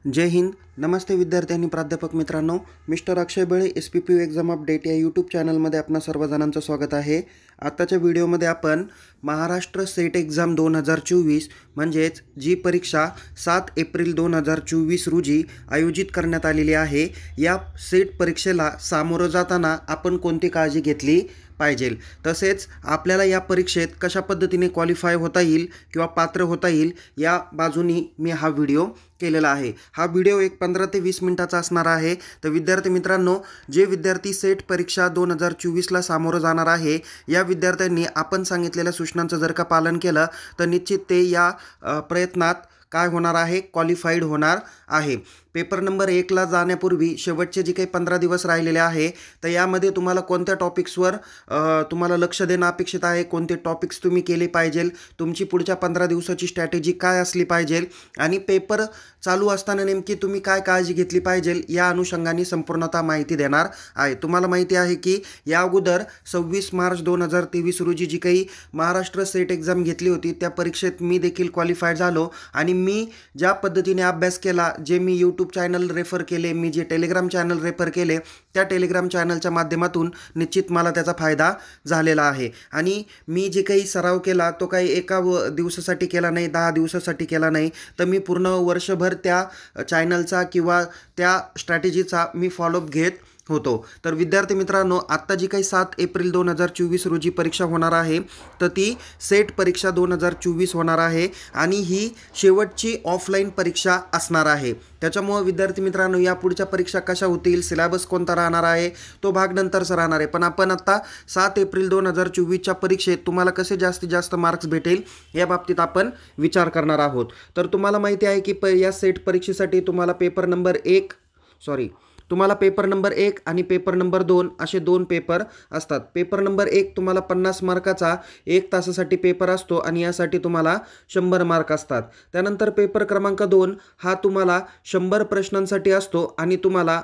जय हिंद. नमस्ते विद्यार्थी आणि प्राध्यापक मित्रांनो. मिस्टर अक्षय बळे SPPU एक्झाम अपडेट या यूट्यूब चॅनलमध्ये आपणा सर्वजणांचं स्वागत आहे. आताच्या व्हिडिओमध्ये आपण महाराष्ट्र सेट एक्झाम 2024 म्हणजेच जी परीक्षा 7 एप्रिल 2024 रोजी आयोजित करण्यात आलेली आहे, या सेट परीक्षेला सामोरं जाताना आपण कोणती काळजी घेतली पाहिजे, तसेच आपल्याला या परीक्षेत कशा पद्धतीने क्वालिफाय होता येईल किंवा पात्र होता येईल या बाजूनी मी हा व्हिडिओ केलेला आहे. हा व्हिडिओ एक 15 ते 20 मिनिटाचा असणार आहे. तर विद्यार्थी मित्रांनो, जे विद्यार्थी सेट परीक्षा 2024ला सामोरं जाणार आहे, या विद्यार्थ्यांनी आपण सांगितलेल्या सूचनांचं जर का पालन केलं तर निश्चित ते या प्रयत्नात काय होणार आहे, क्वालिफाईड होणार आहे. पेपर नंबर 1ला जाण्यापूर्वी शेवटचे जे काही 15 दिवस राहिलेले आहे, तर यामध्ये तुम्हाला कोणत्या टॉपिक्सवर तुम्हाला लक्ष देणं अपेक्षित आहे, कोणते टॉपिक्स तुम्ही केले पाहिजे, तुमची पुढच्या 15 दिवसाची स्ट्रॅटेजी काय असली पाहिजे आणि पेपर चालू असताना नेमकी तुम्ही काय काळजी घेतली पाहिजे या अनुषंगाने संपूर्णतः माहिती देणार आहे. तुम्हाला माहिती आहे की या अगोदर 26 मार्च 2023 रोजी जी काही महाराष्ट्र सेट एक्झाम घेतली होती, त्या परीक्षेत मी देखील क्वालिफाईड झालो आणि मी ज्या पद्धतीने अभ्यास केला, जे मी यूट्यूब चॅनल रेफर केले, मी जे टेलिग्राम चॅनल रेफर केले, त्या टेलिग्राम चॅनलच्या माध्यमातून निश्चित मला त्याचा फायदा झालेला आहे. आणि मी जे काही सराव केला तो काही एका दिवसासाठी केला नाही, 10 दिवसासाठी केला नाही, तर मी पूर्ण वर्षभर त्या चॅनलचा किंवा त्या स्ट्रॅटेजीचा मी फॉलोअप घेत होतो. तर विद्यार्थी मित्रांनो, आत्ता जी काही 7 एप्रिल 2024 रोजी परीक्षा होणार आहे, तर ती सेट परीक्षा 2024 होणार आहे आणि ही शेवटची ऑफलाईन परीक्षा असणार आहे. त्याच्यामुळे विद्यार्थी मित्रांनो, या पुढच्या परीक्षा कशा होतील, सिलेबस कोणता राहणार आहे, तो भाग नंतरचा राहणार आहे. पण आपण आत्ता 7 एप्रिल 2024च्या परीक्षेत तुम्हाला कसे जास्तीत जास्त मार्क्स भेटेल या बाबतीत आपण विचार करणार आहोत. तर तुम्हाला माहिती आहे की या सेट परीक्षेसाठी तुम्हाला पेपर नंबर 1 आणि पेपर नंबर 2 असे 2 पेपर असतात. पेपर नंबर 1 तुम्हाला 50 मार्काचा 1 तासासाठी पेपर असतो आणि यासाठी तुम्हाला 100 मार्क असतात. त्यानंतर पेपर क्रमांक 2 हा तुम्हाला 100 प्रश्नांसाठी असतो आणि तुम्हाला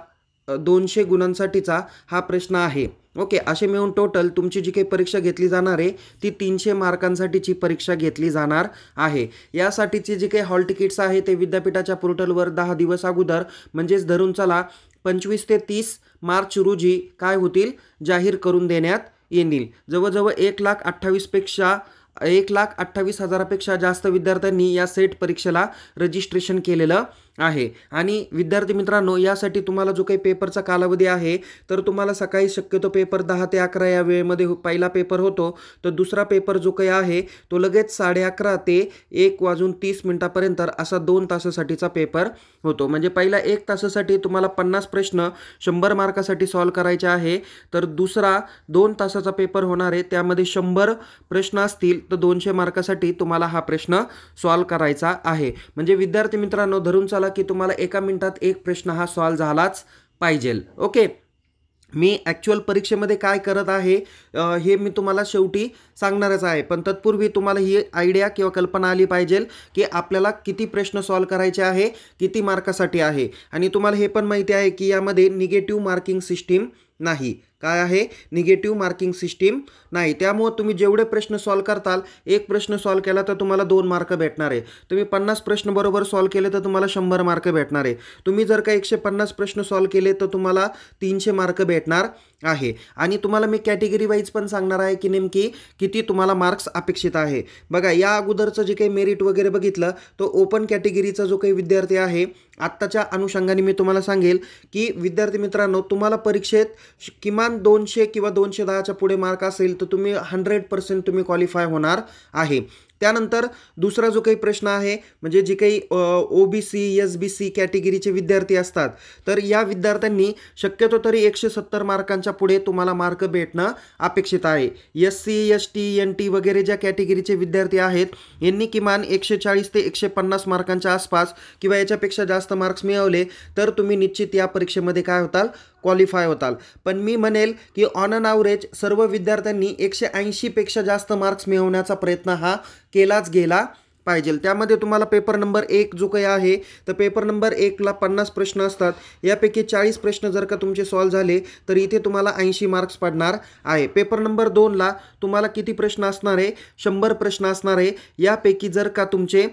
200 गुणांसाठीचा हा प्रश्न आहे. ओके, असे मिळून टोटल तुमची जी काही परीक्षा घेतली जाणार आहे ती 300 मार्कांसाठीची परीक्षा घेतली जाणार आहे. यासाठीचे जे काही हॉल तिकीट्स आहे ते विद्यापीठाच्या पोर्टलवर 10 दिवस अगोदर म्हणजेच धरून चला 25 ते 30 मार्च रोजी काय होतील, जाहीर करून देण्यात येईल. जवळजवळ 1,28,000पेक्षा जास्त विद्यार्थ्यांनी या सेट परीक्षेला रजिस्ट्रेशन केलेलं आहे. आणि विद्यार्थी मित्रांनो, यासाठी तुम्हाला जो काही पेपरचा कालावधी आहे, तर तुम्हाला सकाळी शक्यतो पेपर 10 ते 11 या वेळेमध्ये पहिला पेपर होतो, तर दुसरा पेपर जो काही आहे तो लगेच 11:30 ते 1:30 असा 2 तासासाठीचा पेपर होतो. म्हणजे पहिला 1 तासासाठी तुम्हाला 50 प्रश्न 100 मार्कासाठी सॉल्व करायचे आहे, तर दुसरा 2 तासाचा पेपर होणार आहे, त्यामध्ये 100 प्रश्न असतील तर 200 मार्कासाठी तुम्हाला हा प्रश्न सॉल्व करायचा आहे. म्हणजे विद्यार्थी मित्रांनो, धरून चला की तुम्हाला 1 मिनिटात 1 प्रश्न हा सॉल्व झालाच पाहिजे. ओके, मी ॲक्च्युअल परीक्षेमध्ये काय करत आहे हे मी तुम्हाला शेवटी सांगणारच आहे, पण तत्पूर्वी तुम्हाला ही आयडिया किंवा कल्पना आली पाहिजे की आपल्याला किती प्रश्न सॉल्व करायचे आहे, किती मार्कासाठी आहे. आणि तुम्हाला हे पण माहिती आहे की यामध्ये निगेटिव्ह मार्किंग सिस्टीम नाही. काय आहे, निगेटिव्ह मार्किंग सिस्टीम नाही. त्यामुळे तुम्ही जेवढे प्रश्न सॉल्व करताल, 1 प्रश्न सॉल्व केला तर तुम्हाला 2 मार्क भेटणार आहे. तुम्ही 50 प्रश्न बरोबर सॉल्व केले तर तुम्हाला 100 मार्क भेटणार आहे. तुम्ही जर का 150 प्रश्न सॉल्व केले तर तुम्हाला 300 मार्क भेटणार आहे. आणि तुम्हाला मी कॅटेगरी वाईज पण सांगणार आहे की नेमकी किती तुम्हाला मार्क्स अपेक्षित आहे. बघा, या अगोदरचं जे काही मेरिट वगैरे बघितलं, तो ओपन कॅटेगरीचा जो काही विद्यार्थी आहे, आत्ताच्या अनुषंगाने मी तुम्हाला सांगेल की विद्यार्थी मित्रांनो, तुम्हाला परीक्षेत किमान 200 किंवा 210च्या पुढे मार्क असेल तर तुम्ही 100% तुम्ही क्वालिफाय होणार आहे. त्यानंतर दुसरा जो काही प्रश्न आहे, म्हणजे जे काही OBC SBC कॅटेगरीचे विद्यार्थी असतात, तर या विद्यार्थ्यांनी शक्यतो तरी 170 मार्कांच्या पुढे तुम्हाला मार्क भेटणं अपेक्षित आहे. SC ST NT वगैरे ज्या कॅटेगरीचे विद्यार्थी आहेत, यांनी किमान 140 ते 150 मार्कांच्या आसपास किंवा याच्यापेक्षा जास्त मार्क्स मिळवले तर तुम्ही निश्चित या परीक्षेमध्ये काय होताल, क्वालिफाय होताल. पण मी म्हणेल की ऑन अन ॲव्हरेज सर्व विद्यार्थ्यांनी 180पेक्षा जास्त मार्क्स मिळवण्याचा प्रयत्न हा केलाच गेला पाहिजे। त्यामध्ये तुम्हाला पेपर नंबर 1 जो काही आहे तर पेपर नंबर 1ला 50 प्रश्न असतात, यापैकी 40 प्रश्न जर का तुमचे सॉल्व्ह झाले तर इथे तुम्हाला 80 मार्क्स पडणार आहे। पेपर नंबर 2ला तुम्हाला किती प्रश्न असणार आहे, 100 प्रश्न असणार आहे। यापैकी जर का तुमचे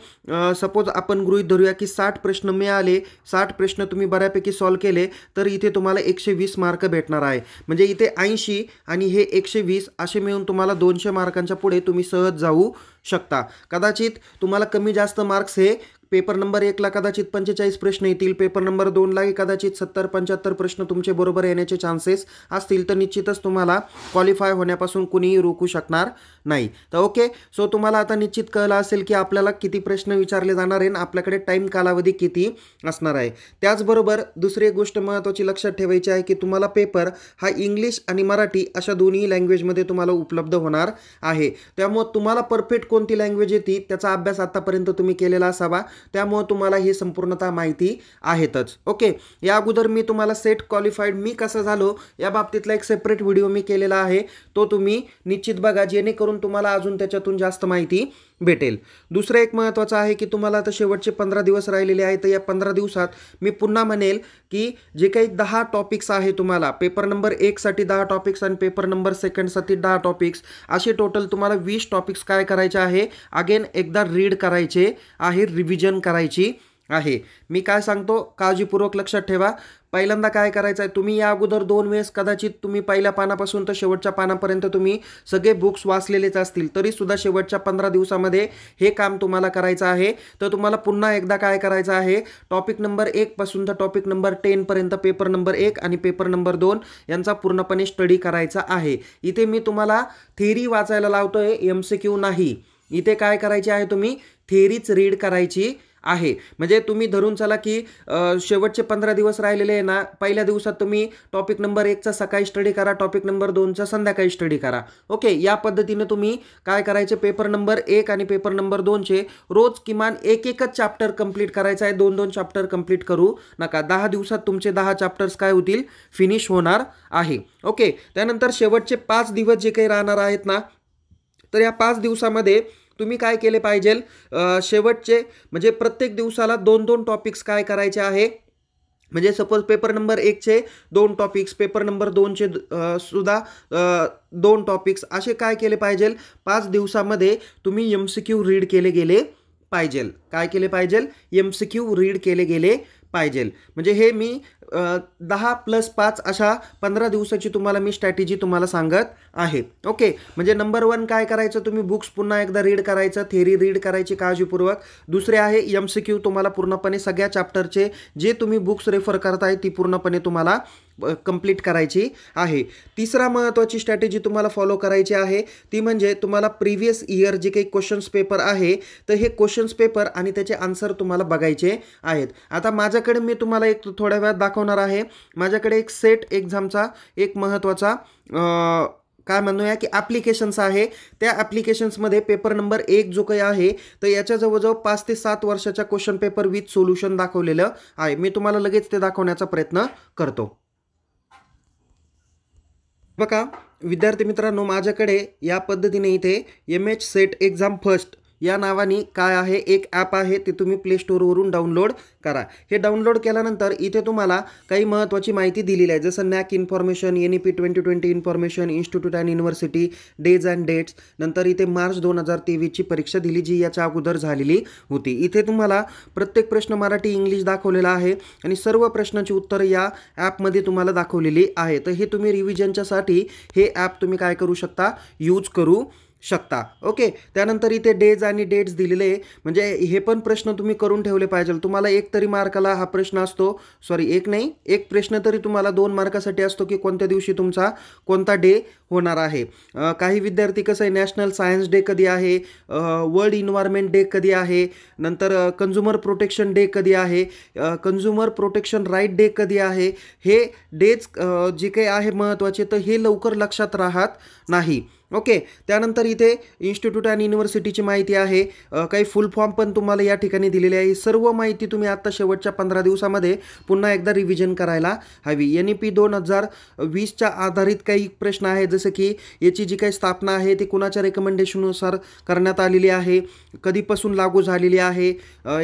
सपोज आपण गृहीत धरूया की 60 प्रश्न मिळाले, 60 प्रश्न तुम्ही बऱ्यापैकी सॉल्व्ह केले तर इथे तुम्हाला 120 मार्क भेटणार आहे। म्हणजे इथे 80 आणि हे 120 असे मिळून तुम्हाला 200 मार्कांच्या पुढे तुम्ही सहज जाऊ शकता। कदाचित तुम्हाला कमी जास्त मार्क्स हे पेपर नंबर 1ला कदाचित 45 प्रश्न येतील, पेपर नंबर 2लाही कदाचित 70-75 प्रश्न तुमचे बरोबर येण्याचे चान्सेस असतील, तर निश्चितच तुम्हाला क्वालिफाय होण्यापासून कुणीही रोखू शकणार नाही। तर ओके, सो तुम्हाला आता निश्चित कळलं असेल की आपल्याला किती प्रश्न विचारले जाणार आहे आणि आपल्याकडे टाईम कालावधी किती असणार आहे। त्याचबरोबर दुसरी एक गोष्ट महत्त्वाची लक्षात ठेवायची आहे की तुम्हाला पेपर हा इंग्लिश आणि मराठी अशा दोन्ही लँग्वेजमध्ये तुम्हाला उपलब्ध होणार आहे। त्यामुळे तुम्हाला परफेक्ट कोणती लँग्वेज येते त्याचा अभ्यास आतापर्यंत तुम्ही केलेला असावा, त्यामुळे तुम्हाला ही संपूर्णतः माहिती आहेतच। ओके, या अगोदर मी तुम्हाला सेट क्वालिफाईड मी कसं झालो या बाबतीतला एक सेपरेट व्हिडिओ मी केलेला आहे, तो तुम्ही निश्चित बघा, जेणेकरून तुम्हाला अजून त्याच्यातून जास्त माहिती भेटेल। दुसरं एक महत्त्वाचं आहे की तुम्हाला आता शेवटचे 15 दिवस राहिलेले आहेत, तर या 15 दिवसात मी पुन्हा म्हणेल की जे काही 10 टॉपिक्स आहे तुम्हाला पेपर नंबर 1साठी 10 टॉपिक्स आणि पेपर नंबर 2साठी 10 टॉपिक्स, असे टोटल तुम्हाला 20 टॉपिक्स काय करायचे आहे, अगेन एकदा रीड करायचे आहे, रिव्हिजन करायची आहे। मी काय सांगतो काळजीपूर्वक लक्षात ठेवा। पहिल्यांदा काय करायचं आहे, तुम्ही या अगोदर 2 वेळेस कदाचित तुम्ही पहिल्या पानापासून तर शेवटच्या पानापर्यंत तुम्ही सगळे बुक्स वाचलेलेच असतील, तरीसुद्धा शेवटच्या 15 दिवसामध्ये हे काम तुम्हाला करायचं आहे। तर तुम्हाला पुन्हा एकदा काय करायचं आहे, टॉपिक नंबर 1 पासून तर टॉपिक नंबर 10 पर्यंत पेपर नंबर 1 आणि पेपर नंबर 2 यांचा पूर्णपणे स्टडी करायचा आहे। इथे मी तुम्हाला थेअरी वाचायला लावतोय, MCQ नाही। इथे काय करायचे आहे, तुम्ही थेअरीच रीड करायची आहे। म्हणजे तुम्ही धरून चला की शेवटचे 15 दिवस राहिलेले आहे ना, पहिल्या दिवसात तुम्ही टॉपिक नंबर 1चा सकाळी स्टडी करा, टॉपिक नंबर 2चा संध्याकाळी स्टडी करा। ओके, या पद्धतीने तुम्ही काय करायचे, पेपर नंबर 1 आणि पेपर नंबर 2चे रोज किमान एकच चॅप्टर कंप्लीट करायचा आहे, 2-2 चॅप्टर कंप्लीट करू नका। 10 दिवसात तुमचे 10 चॅप्टर्स काय होतील, फिनिश होणार आहे। ओके, त्यानंतर शेवटचे 5 दिवस जे काही राहणार आहेत ना, तर या 5 दिवसामध्ये तुम्ही काय केले पाहिजे, शेवटचे म्हणजे प्रत्येक दिवसाला 2-2 टॉपिक्स काय करायचे आहे, म्हणजे सपोज पेपर नंबर 1चे 2 टॉपिक्स, पेपर नंबर 2चे सुद्धा 2 टॉपिक्स, असे काय केले पाहिजे, 5 दिवसामध्ये तुम्ही MCQ रीड केले गेले पाहिजे। काय केले पाहिजे, MCQ रीड केले गेले पाहिजे। म्हणजे हे मी 10+5 अशा 15 दिवसाची तुम्हाला मी स्ट्रॅटेजी तुम्हाला सांगत आहे। ओके, म्हणजे नंबर 1 काय करायचं, तुम्ही बुक्स पुन्हा एकदा रीड करायचं, थेअरी रीड करायची काळजीपूर्वक। दुसरे आहे MCQ, तुम्हाला पूर्णपणे सगळ्या चॅप्टरचे जे तुम्ही बुक्स रेफर करताय ती पूर्णपणे तुम्हाला कंप्लीट करायची आहे। तिसरा महत्त्वाची स्ट्रॅटेजी तुम्हाला फॉलो करायची आहे, ती म्हणजे तुम्हाला प्रिव्हियस इयर जे काही क्वेश्चन्स पेपर आहे तर हे क्वेश्चन्स पेपर आणि त्याचे आन्सर तुम्हाला बघायचे आहेत। आता माझ्याकडे मी तुम्हाला एक थोड्या वेळात दाखवणार आहे, माझ्याकडे एक सेट एक्झामचा एक महत्त्वाचा काय म्हणूया की ॲप्लिकेशन्स आहे। त्या ॲप्लिकेशन्समध्ये पेपर नंबर 1 जो काही आहे तर याच्या जवळजवळ 5 ते 7 वर्षाच्या क्वेश्चन पेपर विथ सोल्युशन दाखवलेलं आहे। मी तुम्हाला लगेच ते दाखवण्याचा प्रयत्न करतो। बघा विद्यार्थी मित्रांनो, माझ्याकडे या पद्धतीने इथे MH सेट एक्झाम फर्स्ट या नावाने काय आहे, एक ॲप आहे, ते तुम्ही प्ले स्टोअरवरून डाउनलोड करा। हे डाउनलोड केल्यानंतर इथे तुम्हाला काही महत्त्वाची माहिती दिलेली आहे, जसं NAAC information, NEP 2020 information, institute and university, days and dates, नंतर इथे मार्च 2023ची परीक्षा दिली जी याच्या अगोदर झालेली होती। इथे तुम्हाला प्रत्येक प्रश्न मराठी इंग्लिश दाखवलेला आहे आणि सर्व प्रश्नांची उत्तरं या ॲपमध्ये तुम्हाला दाखवलेली आहे। तर हे तुम्ही रिव्हिजनच्यासाठी हे ॲप तुम्ही काय करू शकता, यूज करू शकता। ओके, त्यानंतर इथे डेज आणि डेट्स दिलेले, म्हणजे हे पण प्रश्न तुम्ही करून ठेवले पाहिजे। तुम्हाला एक तरी मार्काला हा प्रश्न असतो, एक नाही, एक प्रश्न तरी तुम्हाला 2 मार्कासाठी असतो की कोणत्या दिवशी तुमचा कोणता डे होणार आहे। काही विद्यार्थी कसं आहे, नॅशनल सायन्स डे कधी आहे, वर्ल्ड इन्व्हायरमेंट डे कधी आहे, नंतर कन्झ्युमर प्रोटेक्शन डे कधी आहे, कन्झ्युमर प्रोटेक्शन राईट डे कधी आहे, हे डेज जे काही आहे महत्त्वाचे, तर हे लवकर लक्षात राहत नाही। ओके. त्यानंतर इथे इन्स्टिट्यूट आणि युनिव्हर्सिटीची माहिती आहे, काही फुल फॉर्म पण तुम्हाला या ठिकाणी दिलेली आहे. सर्व माहिती तुम्ही आत्ता शेवटच्या 15 दिवसामध्ये पुन्हा एकदा रिव्हिजन करायला हवी. NEP 2020च्या आधारित काही प्रश्न आहेत, जसं की याची जी काही स्थापना आहे ती कुणाच्या रेकमेंडेशननुसार करण्यात आलेली आहे, कधीपासून लागू झालेली आहे,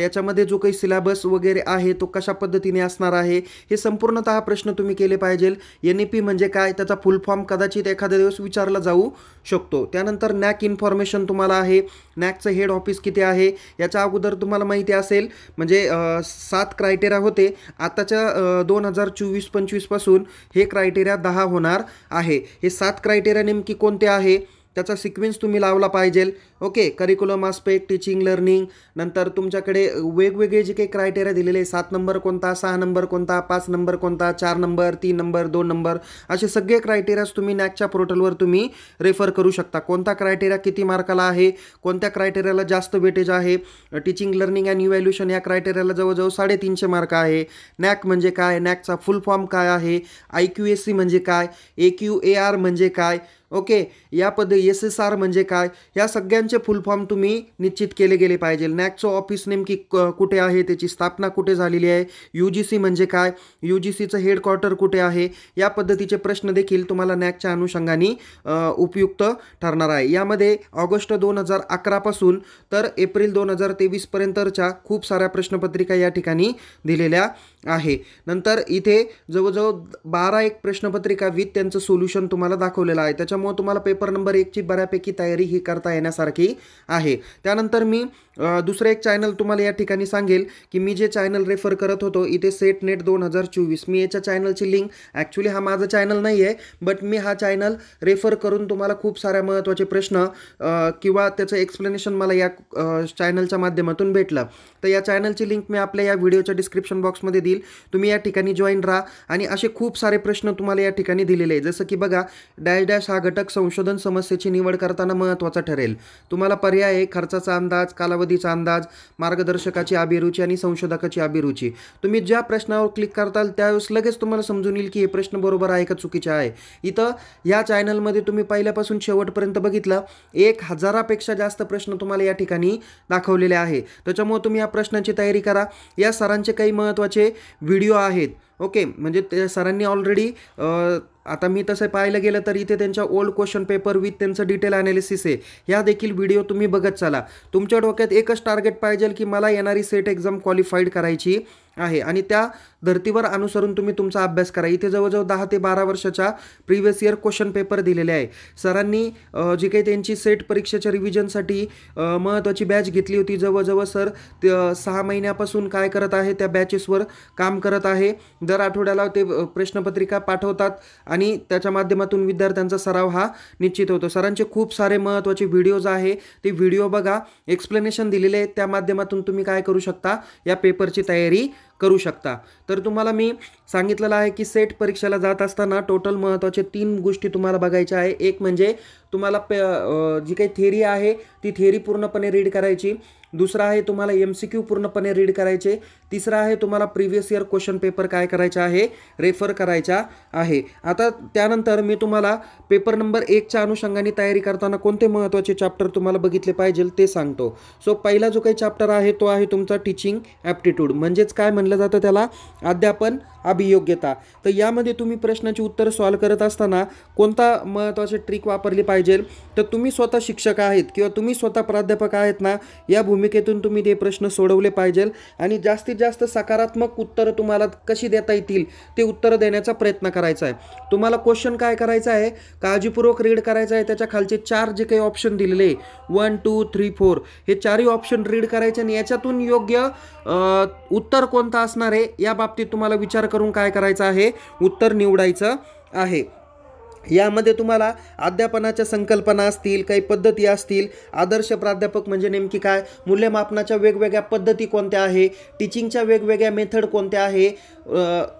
याच्यामध्ये जो काही सिलेबस वगैरे आहे तो कशा पद्धतीने असणार आहे, हे संपूर्णतः प्रश्न तुम्ही केले पाहिजे. NEP म्हणजे काय, त्याचा फुल फॉर्म कदाचित एखाद्या दिवस विचारला जाऊ शकतो. त्यानंतर NAC इन्फॉर्मेशन तुम्हाला आहे, NACचं हेड ऑफिस किती आहे. याच्या अगोदर तुम्हाला माहिती असेल म्हणजे 7 क्रायटेरिया होते, आताच्या 2024-25 पासून हे क्रायटेरिया 10 होणार आहे. हे 7 क्रायटेरिया नेमकी कोणते आहे त्याचा सिक्वेन्स तुम्ही लावला पाहिजे. Okay. Curriculum aspect, teaching learning, नंतर तुमच्याकडे वेगवेगळे जे काही क्रायटेरिया दिलेले 7 नंबर कोणता, 6 नंबर कोणता, 5 नंबर कोणता, 4 नंबर, 3 नंबर, 2 नंबर, असे सगळे क्रायटेरियाज तुम्ही NACच्या पोर्टलवर तुम्ही रेफर करू शकता. कोणता क्रायटेरिया किती मार्काला आहे, कोणत्या क्रायटेरियाला जास्त वेटेज आहे. टीचिंग लर्निंग अँड इव्हॅल्युएशन या क्रायटेरियाला जवळजवळ 350 मार्क आहे. NAC म्हणजे काय, NACचा फुल फॉर्म काय आहे, IQAC म्हणजे काय, AQAR म्हणजे काय, ओके, या SSR म्हणजे काय, या सगळ्यांचे फुल फॉर्म तुम्ही निश्चित केले गेले पाहिजे. NACचं ऑफिस नेमकी कुठे आहे, त्याची स्थापना कुठे झालेली आहे, UGC म्हणजे काय, UGCचं हेडक्वार्टर कुठे आहे, या पद्धतीचे प्रश्न देखील तुम्हाला NACच्या अनुषंगाने उपयुक्त ठरणार आहे. यामध्ये ऑगस्ट 2011 पासून तर एप्रिल 2023 पर्यंतच्या खूप साऱ्या प्रश्नपत्रिका या ठिकाणी दिलेल्या आहे. नंतर इथे जवळजवळ 12 प्रश्नपत्रिका विथ त्यांचं सोल्युशन तुम्हाला दाखवलेलं आहे. त्याच्यामुळे तुम्हाला पेपर नंबर 1ची बऱ्यापैकी तयारी ही करता येण्यासारखी आहे. त्यानंतर मी दुसरं एक चॅनल तुम्हाला या ठिकाणी सांगेल की मी जे चॅनल रेफर करत होतो इथे सेट नेट 2024, मी याच्या चॅनलची लिंक, ॲक्च्युली हा माझा चॅनल नाही आहे, बट मी हा चॅनल रेफर करून तुम्हाला खूप साऱ्या महत्त्वाचे प्रश्न किंवा त्याचं एक्सप्लेनेशन मला या चॅनलच्या माध्यमातून भेटलं. तर या चॅनलची लिंक मी आपल्या या व्हिडिओच्या डिस्क्रिप्शन बॉक्समध्ये देईल. तुम्ही या ठिकाणी जॉईन राहा आणि असे खूप सारे प्रश्न तुम्हाला या ठिकाणी दिलेले आहेत. जसं की बघा, डॅश हा घटक संशोधन समस्येची निवड करताना महत्त्वाचा ठरेल. तुम्हाला पर्याय आहे खर्चाचा अंदाज, कालावधीचा अंदाज, मार्गदर्शकाची अभिरुची आणि संशोधकाची अभिरुची. तुम्ही ज्या प्रश्नावर क्लिक करताल त्यावेळेस लगेच तुम्हाला समजून येईल की हे प्रश्न बरोबर आहे का चुकीचे आहे. इथं या चॅनलमध्ये तुम्ही पहिल्यापासून शेवटपर्यंत बघितलं 1000पेक्षा जास्त प्रश्न तुम्हाला या ठिकाणी दाखवलेले आहे. त्याच्यामुळे तुम्ही या प्रश्नांची तयारी करा. या सरांचे काही महत्त्वाचे व्हिडिओ आहेत. ओके, म्हणजे ते सरांनी ऑलरेडी आता मी तसं पाहायला गेलं तर इथे त्यांच्या ओल्ड क्वेश्चन पेपर विथ त्यांचं डिटेल ॲनालिसिस आहे. ह्या देखील व्हिडिओ तुम्ही बघत चला. तुमच्या डोक्यात एकच टार्गेट पाहिजे की मला येणारी सेट एक्झाम क्वालिफाईड करायची आहे आणि त्या धर्तीवर अनुसरून तुम्ही तुमचा अभ्यास करा. इथे जवळजवळ 10 ते 12 वर्षाच्या प्रिव्हियस इयर क्वेश्चन पेपर दिलेले आहे. सरांनी जी काही त्यांची सेट परीक्षेच्या रिव्हिजनसाठी महत्त्वाची बॅच घेतली होती, जवळजवळ सर 6 महिन्यापासून काय करत आहे, त्या बॅचेसवर काम करत आहे. दर आठवड्याला ते प्रश्नपत्रिका पाठवतात आणि त्याच्या माध्यमातून विद्यार्थ्यांचा सराव हा निश्चित होतो. सरांचे खूप सारे महत्त्वाचे व्हिडिओज आहे, ते व्हिडिओ बघा, एक्सप्लेनेशन दिलेले आहेत, त्या माध्यमातून तुम्ही काय करू शकता, या पेपरची तयारी करू शकता. तर तुम्हाला मी सांगितलेलं आहे की सेट परीक्षेला जात असताना टोटल महत्त्वाचे 3 गोष्टी तुम्हाला बघायच्या आहे. एक म्हणजे तुम्हाला जी काही थिअरी आहे ती थिअरी पूर्णपणे रीड करायची. दुसरा आहे तुम्हाला MCQ पूर्णपणे रीड करायचे. तिसरा आहे तुम्हाला प्रिव्हियस इयर क्वेश्चन पेपर काय करायचा आहे, रेफर करायचा आहे. आता त्यानंतर मी तुम्हाला पेपर नंबर 1च्या अनुषंगाने तयारी करताना कोणते महत्त्वाचे चॅप्टर तुम्हाला बघितले पाहिजे ते सांगतो. सो पहिला जो काही चॅप्टर आहे तो आहे तुमचा टीचिंग ॲप्टिट्यूड, म्हणजेच काय म्हणलं जातं त्याला, अध्यापन अभियोग्यता. तर यामध्ये तुम्ही प्रश्नाची उत्तर सॉल्व करत असताना कोणता महत्त्वाचे ट्रिक वापरली पाहिजे, तर तुम्ही स्वतः शिक्षक आहेत किंवा तुम्ही स्वतः प्राध्यापक आहेत ना, या भूमिकेतून तुम्ही ते प्रश्न सोडवले पाहिजे आणि जास्तीत जास्त सकारात्मक उत्तरं तुम्हाला कशी देता येतील ते उत्तर देण्याचा प्रयत्न करायचा आहे. तुम्हाला क्वेश्चन काय करायचा आहे, काळजीपूर्वक रीड करायचा आहे. त्याच्या खालचे 4 जे काही ऑप्शन दिलेले 1, 2, 3, 4 हे 4ही ऑप्शन रीड करायचे आणि याच्यातून योग्य उत्तर कोणतं असणार आहे या बाबतीत तुम्हाला विचार करून काय करायचं आहे, उत्तर निवडायचं आहे. यामध्ये तुम्हाला अध्यापनाच्या संकल्पना असतील, काही पद्धती असतील, आदर्श प्राध्यापक म्हणजे नेमकी काय, मूल्यमापनाच्या वेगवेगळ्या पद्धती कोणत्या आहे, टीचिंगच्या वेगवेगळ्या मेथड कोणत्या आहे,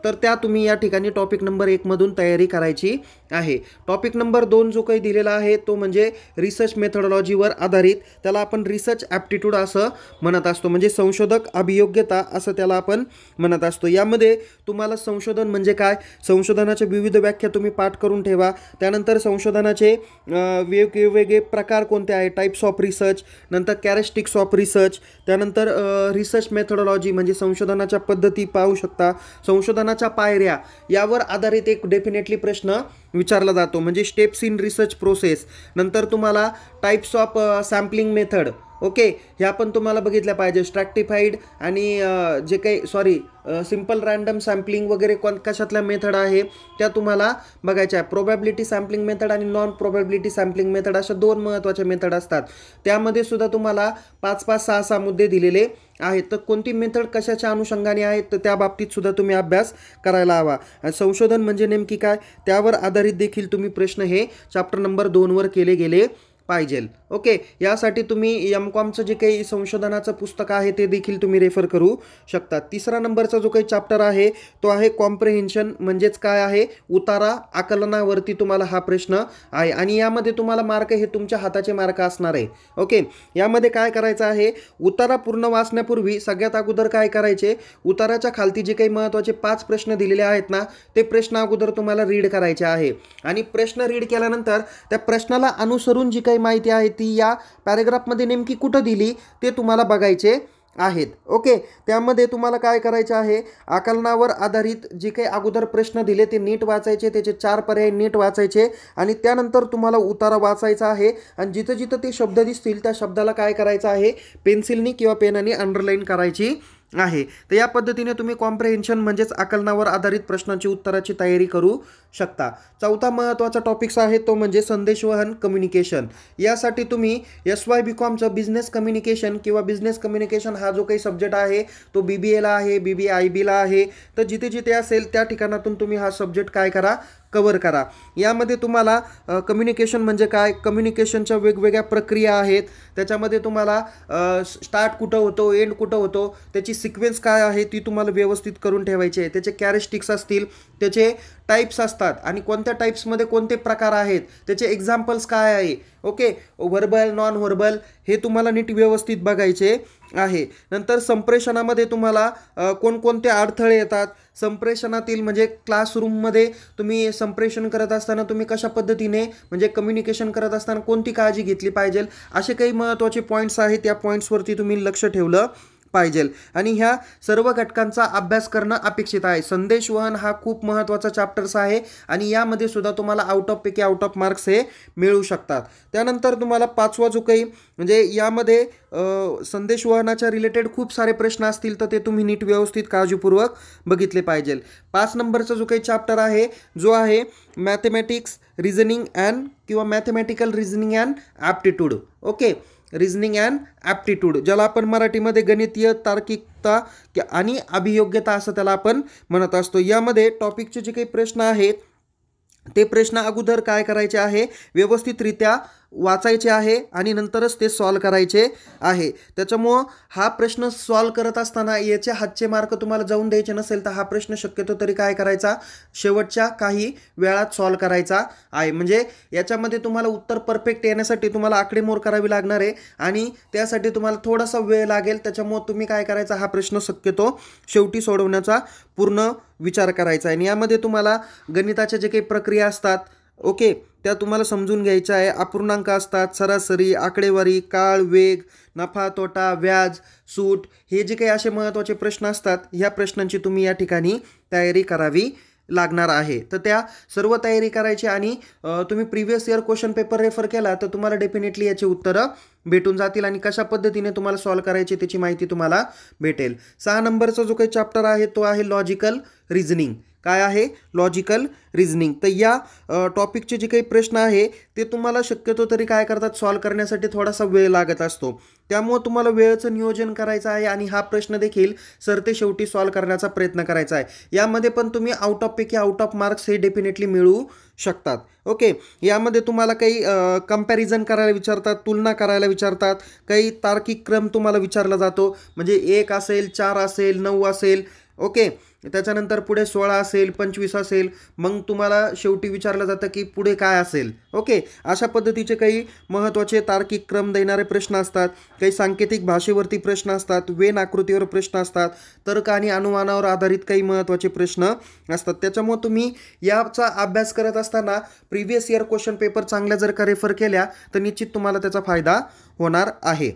तर त्या तुम्ही या ठिकाणी टॉपिक नंबर 1 मधून तयारी करायची आहे. टॉपिक नंबर 2 जो काही दिलेला आहे तो म्हणजे रिसर्च मेथडॉलॉजीवर आधारित, त्याला आपण रिसर्च ॲप्टिट्यूड असं म्हणत असतो, म्हणजे संशोधक अभियोग्यता असं त्याला आपण म्हणत असतो. यामध्ये तुम्हाला संशोधन म्हणजे काय, संशोधनाच्या विविध व्याख्या तुम्ही पाठ करून ठेवा. त्यानंतर संशोधनाचे वेगवेगळे प्रकार कोणते आहे, टाईप्स ऑफ रिसर्च, नंतर कॅरेक्टरिस्टिक्स ऑफ रिसर्च, त्यानंतर रिसर्च मेथडॉलॉजी म्हणजे संशोधनाच्या पद्धती पाहू शकता, संशोधनाच्या पायऱ्या यावर आधारित एक डेफिनेटली प्रश्न विचारला जातो म्हणजे स्टेप्स इन रिसर्च प्रोसेस. नंतर तुम्हाला types of sampling method, okay, ह्या पण तुम्हाला बघितल्या पाहिजे. स्ट्रॅटिफाईड आणि जे काही सिम्पल रँडम सॅम्पलिंग वगैरे कशातल्या मेथड आहे त्या तुम्हाला बघायच्या आहे. प्रोबॅबिलिटी सॅम्पलिंग मेथड आणि नॉन प्रोबॅबिलिटी सॅम्पलिंग मेथड अशा 2 महत्त्वाचे मेथड असतात. त्यामध्ये सुद्धा तुम्हाला 5-5, 6-6 मुद्दे दिलेले आहेत. तर कोणती मेथड कशाच्या अनुषंगाने आहेत तर त्या बाबतीत सुद्धा तुम्ही अभ्यास करायला हवा. संशोधन म्हणजे नेमकी काय त्यावर आधारित देखील तुम्ही प्रश्न हे चॅप्टर नंबर 2वर केले गेले पाहिजे. ओके, यासाठी तुम्ही MCOMचं जे काही संशोधनाचं पुस्तक आहे ते देखील तुम्ही रेफर करू शकता. 3रा नंबरचा जो काही चॅप्टर आहे तो आहे कॉम्प्रिहेन्शन म्हणजेच काय आहे, उतारा आकलनावरती तुम्हाला हा प्रश्न आहे आणि यामध्ये तुम्हाला मार्क हे तुमच्या हाताचे मार्क असणार आहे. ओके, यामध्ये काय करायचं आहे, उतारा पूर्ण वाचण्यापूर्वी सगळ्यात अगोदर काय करायचे, उताराच्या खालती जे काही महत्त्वाचे 5 प्रश्न दिलेले आहेत ना ते प्रश्न अगोदर तुम्हाला रीड करायचे आहे आणि प्रश्न रीड केल्यानंतर त्या प्रश्नाला अनुसरून जी काही माहिती आहे ती या पॅरेग्राफमध्ये नेमकी कुठं दिली ते तुम्हाला बघायचे आहेत. ओके, त्यामध्ये तुम्हाला काय करायचे आहे, आकलनावर आधारित जे काही अगोदर प्रश्न दिले ते नीट वाचायचे, त्याचे 4 पर्याय नीट वाचायचे आणि त्यानंतर तुम्हाला उतारा वाचायचा आहे आणि जिथं जिथं ते शब्द दिसतील त्या शब्दाला काय करायचं आहे, पेन्सिलनी किंवा पेनाने अंडरलाईन करायची आहे. तर या पद्धतीने तुम्ही कॉम्प्रिहेन्शन म्हणजेच आकलनावर आधारित प्रश्नांची उत्तराची तयारी करू शकता. 4था महत्त्वाचा टॉपिक्स आहे तो म्हणजे संदेशवहन कम्युनिकेशन. यासाठी तुम्ही SYBCOMचं बिझनेस कम्युनिकेशन किंवा बिझनेस कम्युनिकेशन हा जो काही सब्जेक्ट आहे तो BBAला आहे, BBIBला आहे. तर जिथे जिथे असेल त्या ठिकाणातून तुम्ही हा सब्जेक्ट काय करा, कव्हर करा. यामध्ये तुम्हाला कम्युनिकेशन म्हणजे काय, कम्युनिकेशनच्या वेगवेगळ्या प्रक्रिया आहेत, त्याच्यामध्ये तुम्हाला स्टार्ट कुठं होतो, एंड कुठं होतो, त्याची सिक्वेन्स काय आहे ती तुम्हाला व्यवस्थित करून ठेवायची आहे. त्याचे कॅरेक्टरिस्टिक्स असतील, त्याचे टाईप्स असतात आणि कोणत्या टाईप्समध्ये कोणते प्रकार आहेत, त्याचे एक्झाम्पल्स काय आहे. ओके, व्हर्बल नॉन व्हर्बल हे तुम्हाला नीट व्यवस्थित बघायचे आहे. नंतर संप्रेषणामध्ये तुम्हाला कोणकोणते अडथळे येतात, संप्रेषणातील म्हणजे क्लासरूममध्ये तुम्ही संप्रेषण करत असताना तुम्ही कशा पद्धतीने म्हणजे कम्युनिकेशन करत असताना कोणती काळजी घेतली पाहिजे, असे काही महत्त्वाचे पॉईंट्स आहेत. त्या पॉईंट्सवरती तुम्ही लक्ष ठेवलं पाहिजे आणि ह्या सर्व घटकांचा अभ्यास करणं अपेक्षित आहे. संदेशवहन हा खूप महत्त्वाचा चॅप्टर्स आहे आणि यामध्ये सुद्धा तुम्हाला आउट ऑफ मार्क्स हे मिळू शकतात. त्यानंतर तुम्हाला 5वा जो काही म्हणजे यामध्ये संदेशवहनाच्या रिलेटेड खूप सारे प्रश्न असतील तर ते तुम्ही नीट व्यवस्थित काळजीपूर्वक बघितले पाहिजे. 5 नंबरचा जो काही चॅप्टर आहे जो आहे मॅथमॅटिक्स रिझनिंग अँड किंवा mathematical reasoning and aptitude. Okay, reasoning and aptitude ज्याला आपण मराठीमध्ये गणितीय तार्किकता आणि अभियोग्यता असं त्याला आपण म्हणत असतो. यामध्ये टॉपिकचे जे काही प्रश्न आहेत ते प्रश्न अगोदर काय करायचे आहे, व्यवस्थितरित्या वाचायचे आहे आणि नंतरच ते सॉल्व करायचे आहे. त्याच्यामुळं हा प्रश्न सॉल्व करत असताना याचे हातचे मार्क तुम्हाला जाऊन द्यायचे नसेल तर हा प्रश्न शक्यतो तरी काय करायचा, शेवटच्या काही वेळात सॉल्व करायचा आहे. म्हणजे याच्यामध्ये तुम्हाला उत्तर परफेक्ट येण्यासाठी तुम्हाला आकडेमोड करावी लागणार आहे आणि त्यासाठी तुम्हाला थोडासा वेळ लागेल. त्याच्यामुळं तुम्ही काय करायचा, हा प्रश्न शक्यतो शेवटी सोडवण्याचा पूर्ण विचार करायचा आहे. आणि यामध्ये तुम्हाला गणिताच्या जे काही प्रक्रिया असतात ओके त्या तुम्हाला समजून घ्यायच्या आहे. अपूर्णांक असतात, सरासरी, आकडेवारी, काळ, वेग, नफा तोटा, व्याज, सूट हे जे काही असे महत्त्वाचे प्रश्न असतात ह्या प्रश्नांची तुम्ही या ठिकाणी तयारी करावी लागणार आहे. तर त्या सर्व तयारी करायची आणि तुम्ही previous year question paper refer केला तर तुम्हाला डेफिनेटली याची उत्तरं भेटून जातील आणि कशा पद्धतीने तुम्हाला सॉल्व करायची त्याची माहिती तुम्हाला भेटेल. 6 नंबरचा जो काही चॅप्टर आहे तो आहे लॉजिकल रिझनिंग. काय आहे, लॉजिकल रिझनिंग. तर या टॉपिकचे जे काही प्रश्न आहे ते तुम्हाला शक्यतो तरी काय करतात, सॉल्व करण्यासाठी थोडासा वेळ लागत असतो. त्यामुळे तुम्हाला वेळेचं नियोजन करायचं आहे आणि हा प्रश्न देखील सरते शेवटी सॉल्व करण्याचा प्रयत्न करायचा आहे. यामध्ये पण तुम्ही आउट ऑफ मार्क्स हे डेफिनेटली मिळवू शकतात. ओके, यामध्ये तुम्हाला काही कंपॅरिझन करायला विचारतात, तुलना करायला विचारतात, काही तार्किक क्रम तुम्हाला विचारला जातो. म्हणजे 1 असेल, 4 असेल, 9 असेल, ओके. त्याच्यानंतर पुढे 16 असेल, 25 असेल, मग तुम्हाला शेवटी विचारलं जातं की पुढे काय असेल. ओके. अशा पद्धतीचे काही महत्त्वाचे तार्किक क्रम देणारे प्रश्न असतात, काही सांकेतिक भाषेवरती प्रश्न असतात, वेन आकृतीवर प्रश्न असतात, तर्क आणि अनुमानावर आधारित काही महत्त्वाचे प्रश्न असतात. त्याच्यामुळे तुम्ही याचा अभ्यास करत असताना प्रिव्हियस इयर क्वेश्चन पेपर चांगल्या जर का रेफर केल्या तर निश्चित तुम्हाला त्याचा फायदा होणार आहे.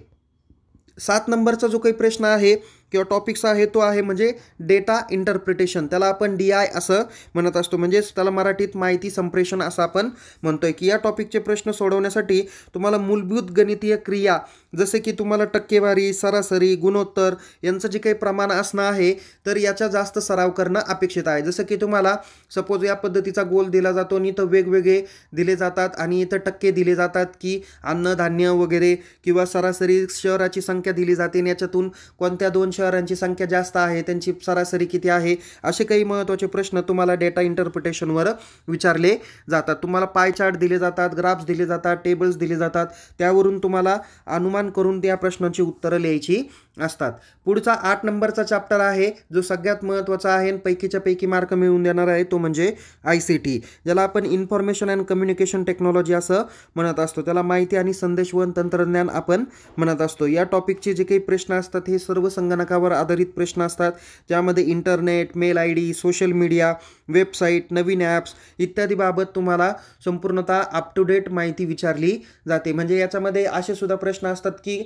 7 नंबरचा जो काही प्रश्न आहे किंवा टॉपिक्स आहे तो आहे म्हणजे डेटा इंटरप्रिटेशन. त्याला आपण DI असं म्हणत असतो, म्हणजेच त्याला मराठीत माहिती संप्रेषण असं आपण म्हणतोय. की या टॉपिकचे प्रश्न सोडवण्यासाठी तुम्हाला मूलभूत गणितीय क्रिया जसे की तुम्हाला टक्केवारी, सरासरी, गुणोत्तर यांचं जे काही प्रमाण असणं आहे तर याचा जास्त सराव करणं अपेक्षित आहे. जसं की तुम्हाला सपोज या पद्धतीचा गोल दिला जातो आणि इथं वेगवेगळे दिले जातात आणि इथं टक्के दिले जातात की अन्नधान्य वगैरे, किंवा सरासरी शहराची संख्या दिली जाते आणि याच्यातून कोणत्या 2 शहरांची संख्या जास्त आहे, त्यांची सरासरी किती आहे, असे काही महत्त्वाचे प्रश्न तुम्हाला डेटा इंटरप्रिटेशनवर विचारले जातात. तुम्हाला पाय चार्ट दिले जातात, ग्राफ्स दिले जातात, टेबल्स दिले जातात, त्यावरून तुम्हाला अनुमान करून त्या प्रश्नांची उत्तरं लिहायची असतात. पुढचा 8 नंबरचा चॅप्टर आहे जो सगळ्यात महत्त्वाचा आहे आणि पैकीच्या पैकी मार्क मिळवून देणार आहे, तो म्हणजे ICT, ज्याला आपण इन्फॉर्मेशन अँड कम्युनिकेशन टेक्नॉलॉजी असं म्हणत असतो. त्याला माहिती आणि संदेशवहन तंत्रज्ञान आपण म्हणत असतो. या टॉपिकचे जे काही प्रश्न असतात हे सर्व संगणकावर आधारित प्रश्न असतात, ज्यामध्ये internet, mail ID, social media, website, नवीन ॲप्स इत्यादी बाबत तुम्हाला संपूर्णतः अप टू डेट माहिती विचारली जाते. म्हणजे याच्यामध्ये असे सुद्धा प्रश्न असतात की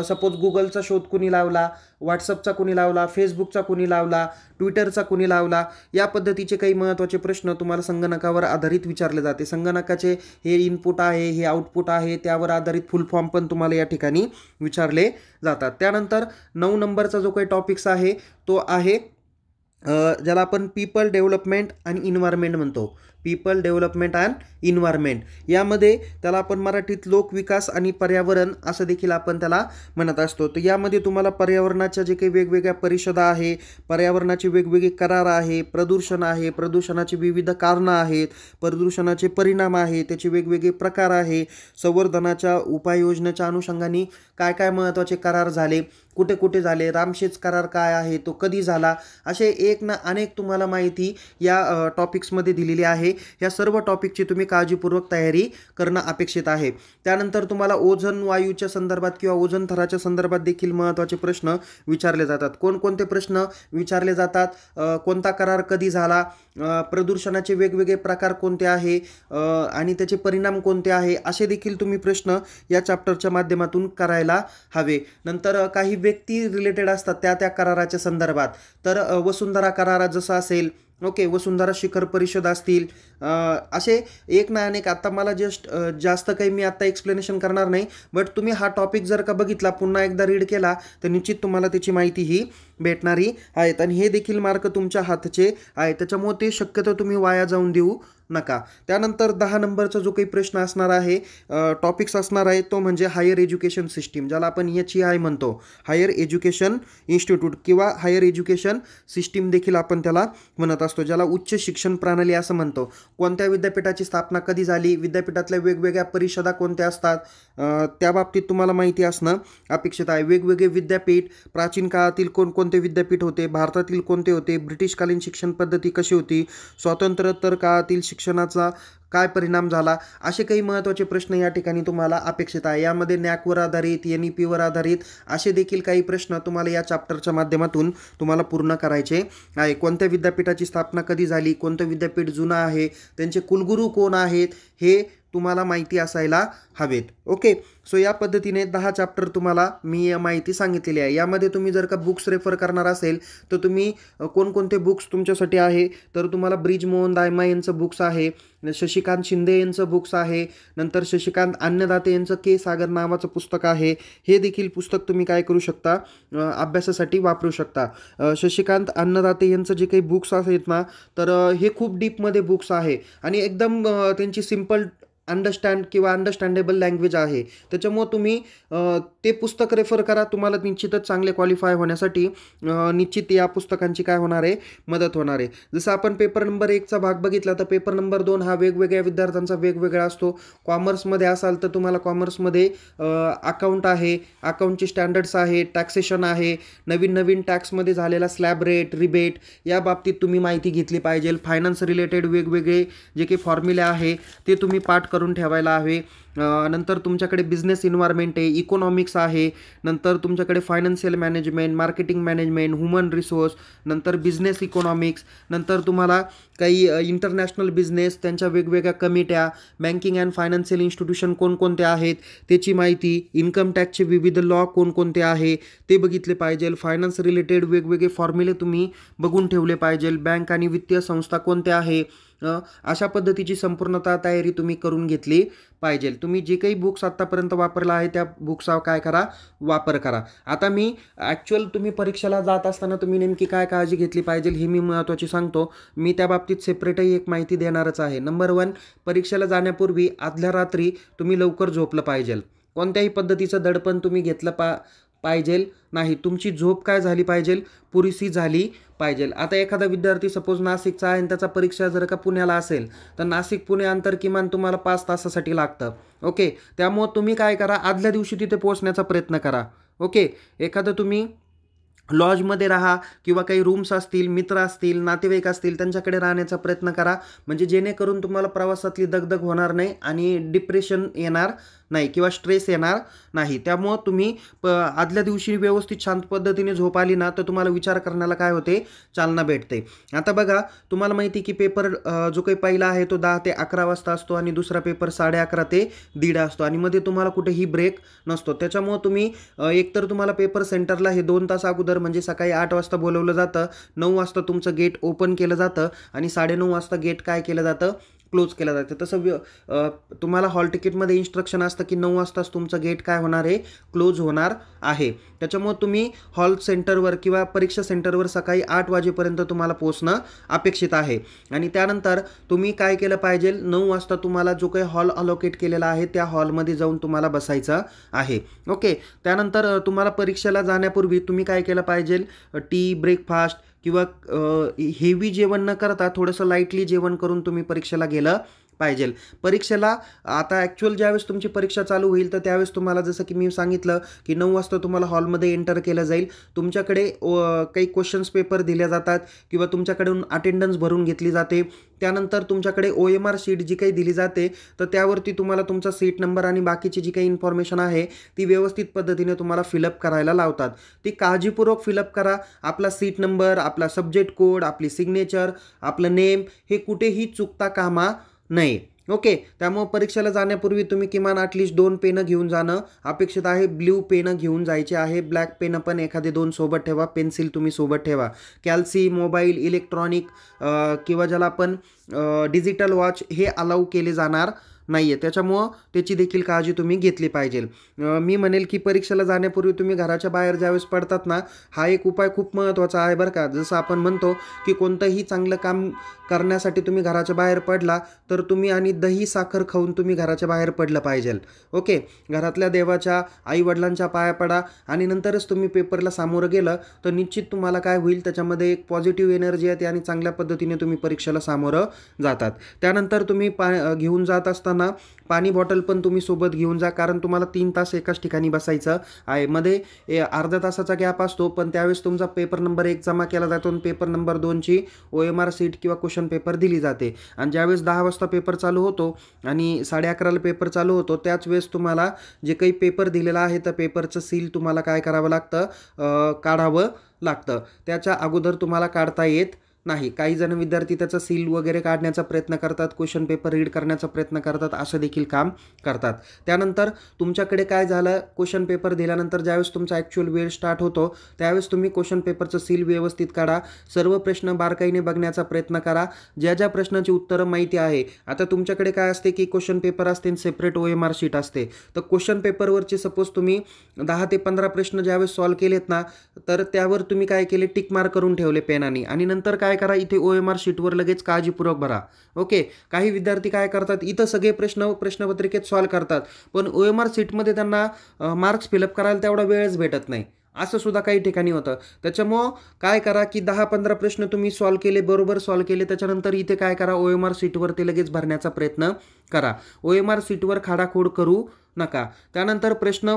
सपोज गुगलचा शोध कुणी लावला, व्हॉट्सअपचा कुणी लावला, फेसबुकचा कुणी लावला, ट्विटरचा कुणी लावला, या पद्धतीचे काही महत्त्वाचे प्रश्न तुम्हाला संगणकावर आधारित विचारले जाते. संगणकाचे हे इनपुट आहे, हे आउटपुट आहे, त्यावर आधारित फुल फॉर्म पण तुम्हाला या ठिकाणी विचारले जातात. त्यानंतर 9 नंबरचा जो काही टॉपिक्स आहे तो आहे ज्याला आपण पीपल डेव्हलपमेंट आणि इन्व्हायरमेंट म्हणतो. पीपल डेव्हलपमेंट अँड इन्व्हायरमेंट यामध्ये त्याला आपण मराठीत लोकविकास आणि पर्यावरण असं देखील आपण त्याला म्हणत असतो. तर यामध्ये तुम्हाला पर्यावरणाच्या जे काही वेगवेगळ्या परिषदा आहे, पर्यावरणाचे वेगवेगळे करार आहे, प्रदूषण आहे, प्रदूषणाची विविध कारणं आहेत, प्रदूषणाचे परिणाम आहे, त्याचे वेगवेगळे प्रकार आहे, संवर्धनाच्या उपाययोजनेच्या अनुषंगाने काय काय महत्त्वाचे करार झाले, कुठे कुठे झाले, रामशेज करार काय आहे, तो कधी झाला, असे एक ना अनेक तुम्हाला माहिती या टॉपिक्समध्ये दिलेली आहे. या सर्व टॉपिकची तुम्ही काळजीपूर्वक तयारी करणं अपेक्षित आहे. त्यानंतर तुम्हाला ओझोन वायूच्या संदर्भात किंवा ओझोन थराच्या संदर्भात देखील महत्त्वाचे प्रश्न विचारले जातात. कोणकोणते प्रश्न विचारले जातात, कोणता करार कधी झाला, प्रदूषणाचे वेगवेगळे प्रकार कोणते आहे आणि त्याचे परिणाम कोणते आहे, असे देखील तुम्ही प्रश्न या चॅप्टरच्या माध्यमातून करायला हवे. नंतर काही व्यक्ती रिलेटेड असतात त्या कराराच्या संदर्भात, तर वसुंधरा करार जसा असेल, ओके, वसुंधरा शिखर परिषद असतील, असे एक ना अनेक. आता मला जास्त काही मी आता एक्सप्लेनेशन करणार नाही, बट तुम्ही हा टॉपिक जर का बघितला, पुन्हा एकदा रीड केला तर निश्चित तुम्हाला त्याची माहिती ही भेटणारी आहेत आणि हे देखील मार्क तुमच्या हातचे आहे. त्याच्यामुळे ते शक्यतो तुम्ही वाया जाऊन देऊ नका. त्यानंतर 10 नंबरचा जो काही प्रश्न असणार आहे, टॉपिक्स असणार आहे, तो म्हणजे हायर एज्युकेशन सिस्टीम, ज्याला आपण HEI म्हणतो, हायर एज्युकेशन इन्स्टिट्यूट किंवा हायर एज्युकेशन सिस्टीम देखील आपण त्याला म्हणत असतो, ज्याला उच्च शिक्षण प्रणाली असं म्हणतो. कोणत्या विद्यापीठाची स्थापना कधी झाली, विद्यापीठातल्या वेगवेगळ्या परिषदा कोणत्या असतात, त्या बाबतीत तुम्हाला माहिती असणं अपेक्षित आहे. वेगवेगळे विद्यापीठ, प्राचीन काळातील कोणकोणते विद्यापीठ होते, भारतातील कोणते होते, ब्रिटिशकालीन शिक्षण पद्धती कशी होती, स्वातंत्र्योत्तर काळातील शिक्षणाचा काय परिणाम झाला, असे काही महत्त्वाचे प्रश्न या ठिकाणी तुम्हाला अपेक्षित आहे. यामध्ये NAAC आधारित, NEP आधारित असे देखील काही प्रश्न तुम्हाला या चॅप्टरच्या माध्यमातून तुम्हाला पूर्ण करायचे आहे. कोणत्या विद्यापीठाची स्थापना कधी झाली, कोणतं विद्यापीठ जुनं आहे, त्यांचे कुलगुरू कोण आहेत, हे तुम्हाला माहिती असायला हवेत. ओके, सो या पद्धतीने 10 चॅप्टर तुम्हाला मी माहिती सांगितलेली आहे. यामध्ये तुम्ही जर का बुक्स रेफर करणार असेल तर तुम्ही कोणकोणते बुक्स तुमच्यासाठी आहे, तर तुम्हाला ब्रिजमोहन दायमा यांचं बुक्स आहे, शशिकांत शिंदे यांचं बुक्स आहे, नंतर शशिकांत अन्नदाते यांचं के सागर नावाचं पुस्तक आहे. हे देखील पुस्तक तुम्ही काय करू शकता, अभ्यासासाठी वापरू शकता. शशिकांत अन्नदाते यांचं जे काही बुक्स आहेत ना, तर हे खूप डीपमध्ये बुक्स आहे आणि एकदम त्यांची सिम्पल अंडरस्टँडेबल लँग्वेज आहे. त्याच्यामुळे तुम्ही ते पुस्तक रेफर करा. तुम्हाला निश्चितच चांगले क्वालिफाय होण्यासाठी निश्चित या पुस्तकांची काय होणार आहे, मदत होणार आहे. जसं आपण पेपर नंबर 1चा भाग बघितला तर पेपर नंबर 2 हा वेगवेगळ्या विद्यार्थ्यांचा वेगवेगळा असतो. कॉमर्समध्ये असाल तर तुम्हाला कॉमर्समध्ये अकाउंट आहे, अकाउंटची स्टँडर्ड्स आहे, टॅक्सेशन आहे, नवीन टॅक्समध्ये झालेला स्लॅब रेट, रिबेट या बाबतीत तुम्ही माहिती घेतली पाहिजे. फायनान्स रिलेटेड वेगवेगळे जे काही फॉर्म्युले आहे ते तुम्ही पाठ करून ठेवायला हवे. नंतर तुमच्याकडे बिझनेस इन्व्हायरमेंट आहे, इकॉनॉमिक्स आहे, नंतर तुमच्याकडे financial management, marketing management, human resource, नंतर बिझनेस इकॉनॉमिक्स, नंतर तुम्हाला काही इंटरनॅशनल बिझनेस त्यांच्या वेगवेगळ्या कमिट्या, बँकिंग अँड फायनान्शियल इन्स्टिट्यूशन कोणकोणते आहेत त्याची माहिती, इन्कम टॅक्सचे विविध लॉ कोणकोणते आहे ते बघितले पाहिजे. फायनान्स रिलेटेड वेगवेगळे फॉर्म्युले तुम्ही बघून ठेवले पाहिजे. बँक आणि वित्तीय संस्था कोणत्या आहे, अशा पद्धतीची संपूर्णतः तयारी तुम्ही करून घेतली पाहिजे. तुम्ही जे काही बुक्स आत्तापर्यंत वापरला आहे त्या बुक्सचा काय करा, वापर करा. आता मी ॲक्च्युअल तुम्ही परीक्षेला जात असताना तुम्ही नेमकी काय काळजी घेतली पाहिजे हे मी महत्त्वाची सांगतो. मी त्या बाबतीत सेपरेटही एक माहिती देणारच आहे. नंबर 1, परीक्षेला जाण्यापूर्वी आदल्या रात्री तुम्ही लवकर झोपलं पाहिजे. कोणत्याही पद्धतीचं दडपण तुम्ही घेतलं पाहिजे नाही. तुमची झोप काय झाली पाहिजे, पुरेशी झाली पाहिजे. आता एखादा विद्यार्थी सपोज नाशिकचा आहे आणि त्याचा परीक्षा जर का पुण्याला असेल तर नाशिक पुणे अंतर किमान तुम्हाला 5 तासासाठी लागतं. ओके, त्यामुळं तुम्ही काय करा, आदल्या दिवशी तिथे पोहोचण्याचा प्रयत्न करा. ओके, एखादं तुम्ही लॉजमध्ये राहा किंवा काही रूम्स असतील, मित्र असतील, नातेवाईक असतील त्यांच्याकडे राहण्याचा प्रयत्न करा. म्हणजे जेणेकरून तुम्हाला प्रवासातली दगदग होणार नाही आणि डिप्रेशन येणार नाही किंवा स्ट्रेस येणार नाही. त्यामुळं तुम्ही आदल्या दिवशी व्यवस्थित शांत पद्धतीने झोप आली ना तर तुम्हाला विचार करण्याला काय होते, चालना भेटते. आता बघा, तुम्हाला माहिती की पेपर जो काही पहिला आहे तो 10 ते 11 वाजता असतो आणि दुसरा पेपर 11:30 ते 1:30 असतो आणि मध्ये तुम्हाला कुठेही ब्रेक नसतो. त्याच्यामुळं तुम्ही एकतर तुम्हाला पेपर सेंटरला हे 2 तास अगोदर म्हणजे सकाळी 8 वाजता बोलवलं जातं, 9 वाजता तुमचं गेट ओपन केलं जातं आणि 9:30 वाजता गेट काय केलं जातं, क्लोज केलं जातं. तसं तुम्हाला हॉल तिकीटमध्ये इन्स्ट्रक्शन असतं की 9 वाजताच तुमचं गेट काय होणार आहे, क्लोज होणार आहे. त्याच्यामुळे तुम्ही हॉल सेंटरवर किंवा परीक्षा सेंटरवर सकाळी 8 वाजेपर्यंत तुम्हाला पोहोचणं अपेक्षित आहे. आणि त्यानंतर तुम्ही काय केलं पाहिजे, 9 वाजता तुम्हाला जो काही हॉल अलोकेट केलेला आहे त्या हॉलमध्ये जाऊन तुम्हाला बसायचं आहे. ओके, त्यानंतर तुम्हाला परीक्षेला जाण्यापूर्वी तुम्ही काय केलं पाहिजे, टी, ब्रेकफास्ट किंवा हेवी जेवण न करता थोडंसं लाईटली जेवण करून तुम्ही परीक्षेला गेलं पाहिजे. परीक्षेला आता ॲक्च्युअल ज्यावेळेस तुमची परीक्षा चालू होईल तर त्यावेळेस तुम्हाला जसं की मी सांगितलं की 9 वाजता तुम्हाला हॉलमध्ये एंटर केलं जाईल. तुमच्याकडे काही क्वेश्चन्स पेपर दिले जातात किंवा तुमच्याकडून अटेंडन्स भरून घेतली जाते. त्यानंतर तुमच्याकडे OMR शीट जी काही दिली जाते तर त्यावरती तुम्हाला तुमचा सीट नंबर आणि बाकीची जी काही इन्फॉर्मेशन आहे ती व्यवस्थित पद्धतीने तुम्हाला फिलअप करायला लावतात. ती काळजीपूर्वक फिलअप करा. आपला सीट नंबर, आपला सब्जेक्ट कोड, आपली सिग्नेचर, आपलं नेम हे कुठेही चुकता कामा नये. ओके, त्यामुळे परीक्षेला जाण्यापूर्वी तुम्ही किमान ॲटलिस्ट 2 पेनं घेऊन जाणं अपेक्षित आहे. ब्ल्यू पेनं घेऊन जायचे आहे. ब्लॅक पेनं पण एखादे 2 सोबत ठेवा. पेन्सिल तुम्ही सोबत ठेवा. कॅल्सी, मोबाईल, इलेक्ट्रॉनिक किंवा ज्याला आपण डिजिटल वॉच हे अलाऊ केले जाणार नाही आहे. त्याच्यामुळं त्याची देखील काळजी तुम्ही घेतली पाहिजे. मी म्हणेल की परीक्षेला जाण्यापूर्वी तुम्ही घराच्या बाहेर ज्यावेळेस पडतात ना, हा एक उपाय खूप महत्त्वाचा आहे बरं का. जसं आपण म्हणतो की कोणतंही चांगलं काम करण्यासाठी तुम्ही घराच्या बाहेर पडला तर तुम्ही आणि दही साखर खाऊन तुम्ही घराच्या बाहेर पडलं पाहिजे. ओके, घरातल्या देवाच्या, आईवडिलांच्या पाया पडा आणि नंतरच तुम्ही पेपरला सामोरं गेलं तर निश्चित तुम्हाला काय होईल, त्याच्यामध्ये एक पॉझिटिव्ह एनर्जी येते आणि चांगल्या पद्धतीने तुम्ही परीक्षेला सामोरं जातात. त्यानंतर तुम्ही घेऊन जात असताना पाणी बॉटल पण तुम्ही सोबत घेऊन जा, कारण तुम्हाला 3 तास एकाच ठिकाणी बसायचं आहे. मध्ये अर्धा तासाचा गॅप असतो, पण त्यावेळेस तुमचा पेपर नंबर 1 जमा केला जातो आणि पेपर नंबर 2ची OMR शीट किंवा क्वेश्चन पेपर दिली जाते. आणि ज्यावेळेस 10 वाजता पेपर चालू होतो आणि 11:30ला पेपर चालू होतो त्याच वेळेस तुम्हाला जे काही पेपर दिलेला आहे त्या पेपरचं सील तुम्हाला काय करावं लागतं, काढावं लागतं. त्याच्या अगोदर तुम्हाला काढता येत नाही. काही जण विद्यार्थी त्याचा सील वगैरे काढण्याचा प्रयत्न करतात, क्वेश्चन पेपर रीड करण्याचा प्रयत्न करतात, असं देखील काम करतात. त्यानंतर तुमच्याकडे काय झालं, क्वेश्चन पेपर दिल्यानंतर ज्यावेळेस तुमचा ॲक्च्युअल वेळ स्टार्ट होतो त्यावेळेस तुम्ही क्वेश्चन पेपरचं सील व्यवस्थित काढा. सर्व प्रश्न बारकाईने बघण्याचा प्रयत्न करा. ज्या ज्या प्रश्नाची उत्तरं माहिती आहे, आता तुमच्याकडे काय असते की क्वेश्चन पेपर असते आणि सेपरेट OMR शीट असते. तर क्वेश्चन पेपरवरचे सपोज तुम्ही 10 ते 15 प्रश्न ज्यावेळेस सॉल्व्ह केलेत ना तर त्यावर तुम्ही काय केले, टिक मार्क करून ठेवले पेनाने आणि नंतर काय काय करा, इथे OMR शीटवर लगेच काळजीपूर्वक भरा. ओके. काही विद्यार्थी काय करतात, इथं सगळे प्रश्नपत्रिकेत सॉल्व करतात, पण OMR शीटमध्ये त्यांना मार्क्स फिलअप करायला तेवढा वेळच भेटत नाही. असं सुद्धा काही ठिकाणी होतं. त्याच्यामुळं काय करा, की 10-15 प्रश्न तुम्ही सॉल्व केले, बरोबर सॉल्व केले, त्याच्यानंतर इथे काय करा, OMR शीटवर ते लगेच भरण्याचा प्रयत्न करा. OMR शीटवर खाडाखोड करू नका. त्यानंतर प्रश्न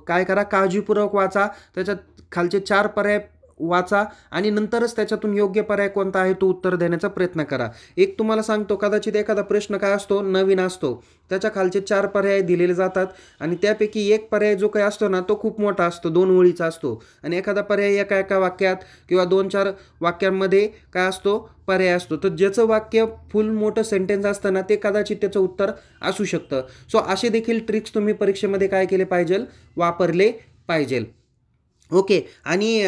काय करा, काळजीपूर्वक वाचा, त्याच्यात खालचे 4 पर्याय वाचा आणि नंतरच त्याच्यातून योग्य पर्याय कोणता आहे तो उत्तर देण्याचा प्रयत्न करा. एक तुम्हाला सांगतो, कदाचित एखादा प्रश्न काय असतो, नवीन असतो, त्याच्या खालचे 4 पर्याय दिलेले जातात आणि त्यापैकी एक पर्याय जो काही असतो ना, तो खूप मोठा असतो, 2 ओळीचा असतो आणि एखादा पर्याय एका वाक्यात किंवा 2-4 वाक्यांमध्ये काय असतो, पर्याय असतो. तर ज्याचं वाक्य फुल मोठं सेंटेन्स असतं ना, ते कदाचित त्याचं उत्तर असू शकतं. सो असे देखील ट्रिक्स तुम्ही परीक्षेमध्ये काय केले पाहिजे, वापरले पाहिजे. ओके. आणि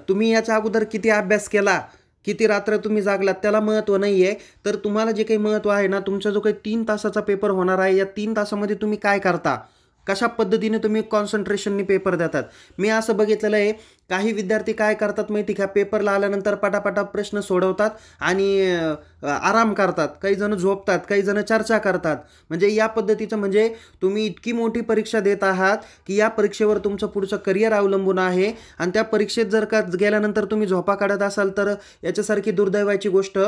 तुम्ही याच्या अगोदर किती अभ्यास केला, किती रात्र तुम्ही जागलात, त्याला महत्त्व नाही आहे. तर तुम्हाला जे काही महत्त्व आहे ना, तुमचा जो काही 3 तासाचा पेपर होणार आहे, या 3 तासामध्ये तुम्ही काय करता, कशा पद्धतीने तुम्ही कॉन्सन्ट्रेशननी पेपर देतात. मी असं बघितलेलं आहे, काही विद्यार्थी काय करतात माहिती का, पेपरला आल्यानंतर पटापटा प्रश्न सोडवतात आणि आराम करतात, काही जण झोपतात, काही जण चर्चा करतात. म्हणजे या पद्धतीचं, म्हणजे तुम्ही इतकी मोठी परीक्षा देत आहात की या परीक्षेवर तुमचं पुढचं करिअर अवलंबून आहे आणि त्या परीक्षेत जर का गेल्यानंतर तुम्ही झोपा काढत असाल तर याच्यासारखी दुर्दैवाची गोष्ट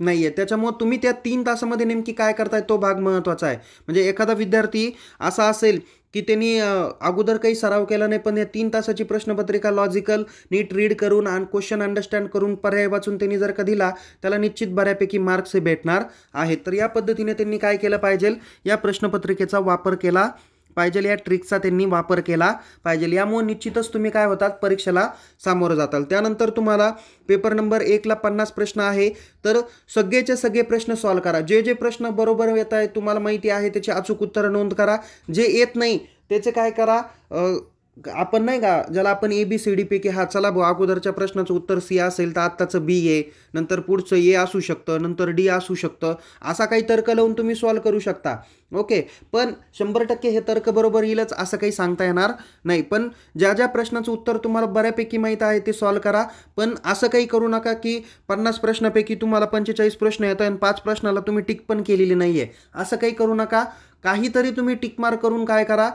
नाही आहे. त्याच्यामुळे तुम्ही त्या 3 तासामध्ये नेमकी काय करताय तो भाग महत्त्वाचा आहे. म्हणजे एखादा विद्यार्थी असा असेल की त्यांनी अगोदर काही सराव केला नाही, पण या 3 तासाची प्रश्नपत्रिका लॉजिकल नीट रीड करून आणि क्वेश्चन अंडरस्टँड करून पर्याय वाचून त्यांनी जर का दिला, त्याला निश्चित बऱ्यापैकी मार्क्स भेटणार आहेत. तर या पद्धतीने त्यांनी काय केलं पाहिजे, या प्रश्नपत्रिकेचा वापर केला पाहिजे, या ट्रिकचा त्यांनी वापर केला पाहिजे. यामुळे निश्चितच तुम्ही काय होतात, परीक्षेला सामोरं जाताल. त्यानंतर तुम्हाला पेपर नंबर 1ला 50 प्रश्न आहे, तर सगळेचे सगळे प्रश्न सॉल्व करा. जे जे प्रश्न बरोबर येत आहे, तुम्हाला माहिती आहे, त्याची अचूक उत्तरं नोंद करा. जे येत नाही त्याचे काय करा, आपण नाही का, ज्याला आपण ABCD पैकी, हा चला भाऊ, अगोदरच्या प्रश्नाचं उत्तर C असेल तर आत्ताचं B आहे, नंतर पुढचं A असू शकतं, नंतर D असू शकतं, असा काही तर्क लावून तुम्ही सॉल्व करू शकता. ओके. पण 100% हे तर्क बरोबर येईलच असं काही सांगता येणार नाही. पण ज्या ज्या प्रश्नाचं उत्तर तुम्हाला बऱ्यापैकी माहीत आहे ते सॉल्व करा. पण असं काही करू नका की 50 प्रश्नापैकी तुम्हाला 45 प्रश्न येत आहे आणि 5 प्रश्नाला तुम्ही टिक पण केलेली नाही आहे. असं काही करू नका. काहीतरी तुम्ही टिक मार्क करून काय करा,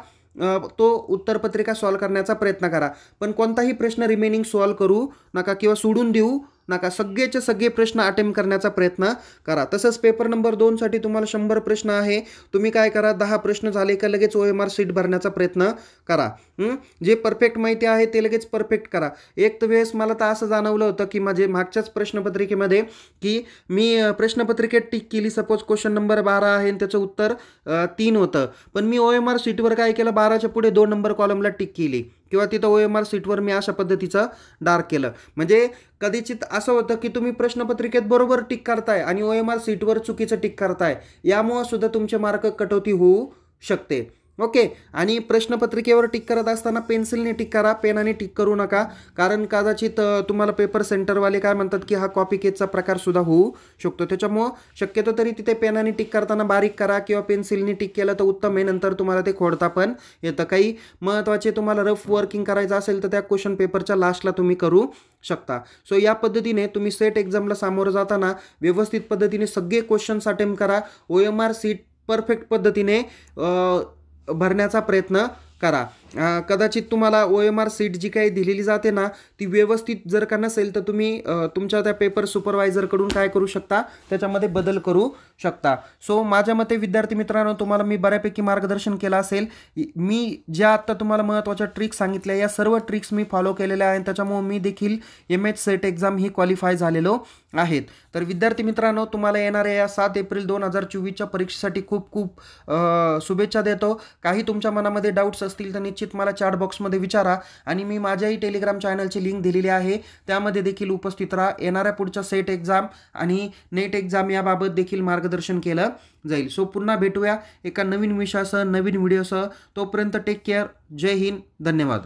तो उत्तरपत्रिका सॉल्व करण्याचा प्रयत्न करा. पण कोणताही प्रश्न रिमेनिंग सॉल्व करू नका किंवा सोडून देऊ नका. सगळेचे सगळे प्रश्न अटेम्प्ट करण्याचा प्रयत्न करा. तसंच पेपर नंबर 2साठी तुम्हाला 100 प्रश्न आहे. तुम्ही काय करा, 10 प्रश्न झाले का लगेच OMR शीट भरण्याचा प्रयत्न करा. जे परफेक्ट माहिती आहे ते लगेच परफेक्ट करा. एक तर वेळेस मला तर असं जाणवलं होतं की माझे मागच्याच प्रश्नपत्रिकेमध्ये की मी प्रश्नपत्रिकेत टिक केली, सपोज क्वेश्चन नंबर 12 आहे आणि त्याचं उत्तर 3 होतं, पण मी OMR शीटवर काय केलं, 12च्या पुढे 2 नंबर कॉलमला टिक केली किंवा तिथं OMR शीटवर मी अशा पद्धतीचं डार्क केलं. म्हणजे कदाचित असं होतं की तुम्ही प्रश्नपत्रिकेत बरोबर टिक करताय आणि OMR शीटवर चुकीचं टिक करताय, यामुळं सुद्धा तुमचे मार्क कटौती होऊ शकते. ओके. आणि प्रश्नपत्रिकेवर टिक करत असताना पेन्सिलने टिक करा, पेनाने टिक करू नका. कारण कदाचित तुम्हाला पेपर सेंटरवाले काय म्हणतात की हा कॉपी केसचा प्रकार सुद्धा होऊ शकतो. त्याच्यामुळं शक्यतो तरी तिथे पेनाने टिक करताना बारीक करा किंवा पेन्सिलने टिक केलं तर उत्तम आहे. नंतर तुम्हाला ते खोडता पण येतं. काही महत्त्वाचे तुम्हाला रफ वर्किंग करायचं असेल तर त्या क्वेश्चन पेपरच्या लास्टला तुम्ही करू शकता. सो या पद्धतीने तुम्ही सेट एक्झामला सामोरं जाताना व्यवस्थित पद्धतीने सगळे क्वेश्चन्स अटेम्प्ट करा. OMR शीट परफेक्ट पद्धतीने भरण्याचा प्रयत्न करा. कदाचित तुम्हाला OMR शीट जी काही दिलेली जाते ना, ती व्यवस्थित जर का नसेल तर तुम्ही तुमच्या त्या पेपर सुपरवायझरकडून काय करू शकता, त्याच्यामध्ये बदल करू शकता. सो माझ्या मते विद्यार्थी मित्रांनो, तुम्हाला मी बऱ्यापैकी मार्गदर्शन केलं असेल. मी ज्या आत्ता तुम्हाला महत्त्वाच्या ट्रिक्स सांगितल्या, या सर्व ट्रिक्स मी फॉलो केलेल्या आहेत. त्याच्यामुळे मी देखील MH सेट एक्झाम ही क्वालिफाय झालेलो आहेत. तर विद्यार्थी मित्रांनो, तुम्हाला येणाऱ्या या 7 एप्रिल 2024च्या परीक्षेसाठी खूप खूप शुभेच्छा देतो. काही तुमच्या मनामध्ये डाऊट्स असतील तर निश्चित मला चॅट बॉक्समध्ये विचारा आणि मी माझ्याही टेलिग्राम चॅनलची लिंक दिलेली आहे, त्यामध्ये देखील उपस्थित राहा. येणाऱ्या पुढच्या सेट एक्झाम आणि नेट एक्झाम याबाबत देखील मार्गदर्शन केलं जाईल. सो पुन्हा भेटूया एका नवीन विषयासह, नवीन व्हिडिओसह. तोपर्यंत टेक केअर. जय हिंद. धन्यवाद.